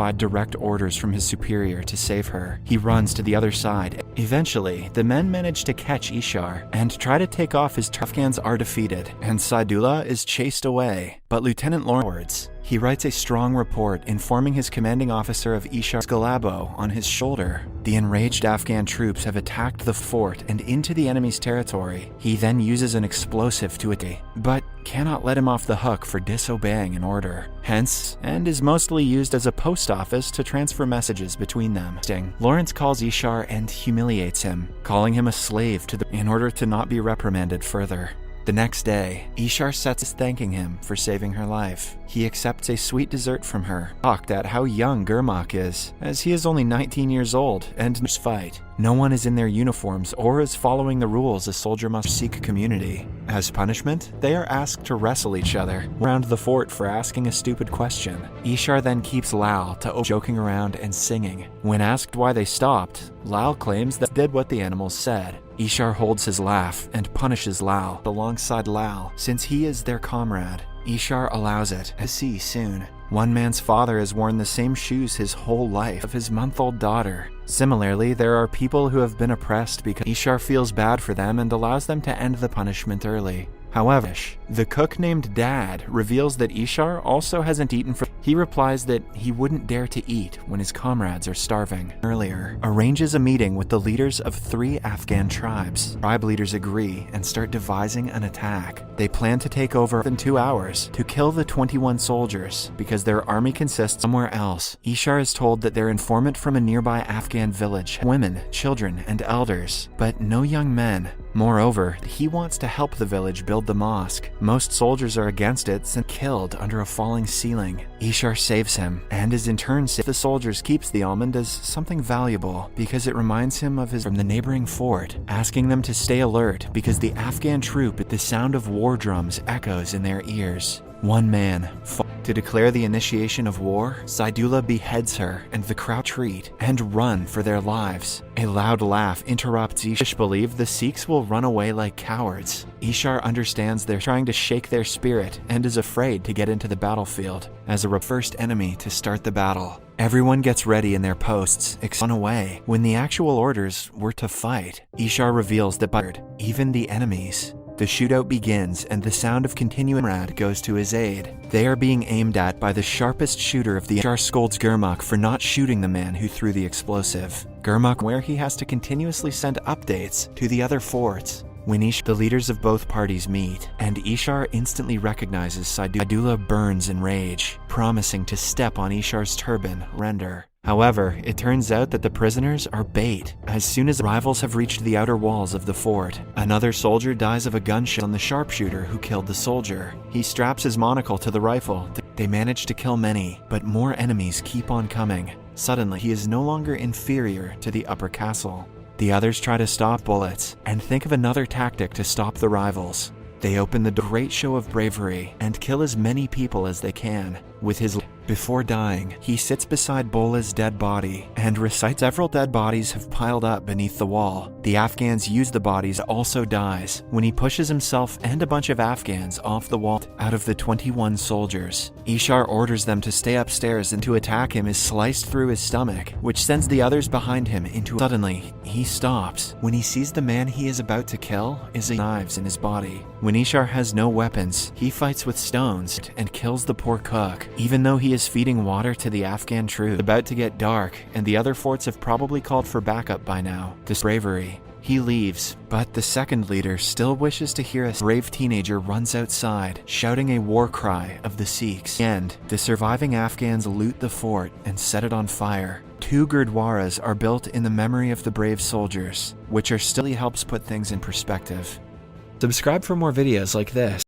by direct orders from his superior to save her. He runs to the other side. Eventually, the men manage to catch Ishar and try to take off his Afghans are defeated, and Saidullah is chased away. But Lieutenant Lawrence, he writes a strong report informing his commanding officer of Ishar's Galabo on his shoulder. The enraged Afghan troops have attacked the fort and into the enemy's territory. He then uses an explosive to attack, but cannot let him off the hook for disobeying an order. Hence, and is mostly used as a post office to transfer messages between them. Lawrence calls Ishar and humiliates him, calling him a slave in order to not be reprimanded further. The next day, Ishar sets thanking him for saving her life. He accepts a sweet dessert from her, shocked at how young Gurmak is, as he is only 19 years old and in this fight. No one is in their uniforms or is following the rules a soldier must seek community. As punishment, they are asked to wrestle each other around the fort for asking a stupid question. Ishar then keeps Lal to joking around and singing. When asked why they stopped, Lal claims that they did what the animals said. Ishar holds his laugh and punishes Lal alongside Lal since he is their comrade. Ishar allows it, as see soon. One man's father has worn the same shoes his whole life of his month-old daughter. Similarly, there are people who have been oppressed because Ishar feels bad for them and allows them to end the punishment early. However, the cook named Dad reveals that Ishar also hasn't eaten for. He replies that he wouldn't dare to eat when his comrades are starving. Earlier, arranges a meeting with the leaders of 3 Afghan tribes. Tribe leaders agree and start devising an attack. They plan to take over in 2 hours to kill the 21 soldiers because their army consists somewhere else. Ishar is told that their informant from a nearby Afghan village, women, children, and elders, but no young men. Moreover, he wants to help the village build the mosque. Most soldiers are against it and killed under a falling ceiling. Ishar saves him, and is in turn the soldiers keeps the almond as something valuable because it reminds him of his from the neighboring fort, asking them to stay alert because the Afghan troop, the sound of war drums echoes in their ears. One man to declare the initiation of war, Saidullah beheads her and the crowd retreat and run for their lives. A loud laugh interrupts Ishar. Believe the Sikhs will run away like cowards. Ishar understands they're trying to shake their spirit and is afraid to get into the battlefield as a first enemy to start the battle. Everyone gets ready in their posts, run away when the actual orders were to fight. Ishar reveals that even the enemies. The shootout begins and the sound of continuing rad goes to his aid. They are being aimed at by the sharpest shooter of the Ishar scolds Gurmak for not shooting the man who threw the explosive. Gurmak where he has to continuously send updates to the other forts. When the leaders of both parties meet, and Ishar instantly recognizes Saidullah burns in rage, promising to step on Ishar's turban, render. However, it turns out that the prisoners are bait. As soon as rivals have reached the outer walls of the fort, another soldier dies of a gunshot on the sharpshooter who killed the soldier. He straps his monocle to the rifle. They manage to kill many, but more enemies keep on coming. Suddenly, he is no longer inferior to the upper castle. The others try to stop bullets and think of another tactic to stop the rivals. They open the great show of bravery and kill as many people as they can. With his before dying, he sits beside Bola's dead body and recites several dead bodies have piled up beneath the wall. The Afghans use the bodies also dies when he pushes himself and a bunch of Afghans off the wall out of the 21 soldiers. Ishar orders them to stay upstairs and to attack him is sliced through his stomach, which sends the others behind him into. Suddenly, he stops when he sees the man he is about to kill is knives in his body. When Ishar has no weapons, he fights with stones and kills the poor cook, even though he is feeding water to the Afghan troops. It's about to get dark, and the other forts have probably called for backup by now. This bravery. He leaves, but the second leader still wishes to hear a brave teenager runs outside, shouting a war cry of the Sikhs. And the surviving Afghans loot the fort and set it on fire. 2 gurdwaras are built in the memory of the brave soldiers, which still helps put things in perspective. Subscribe for more videos like this.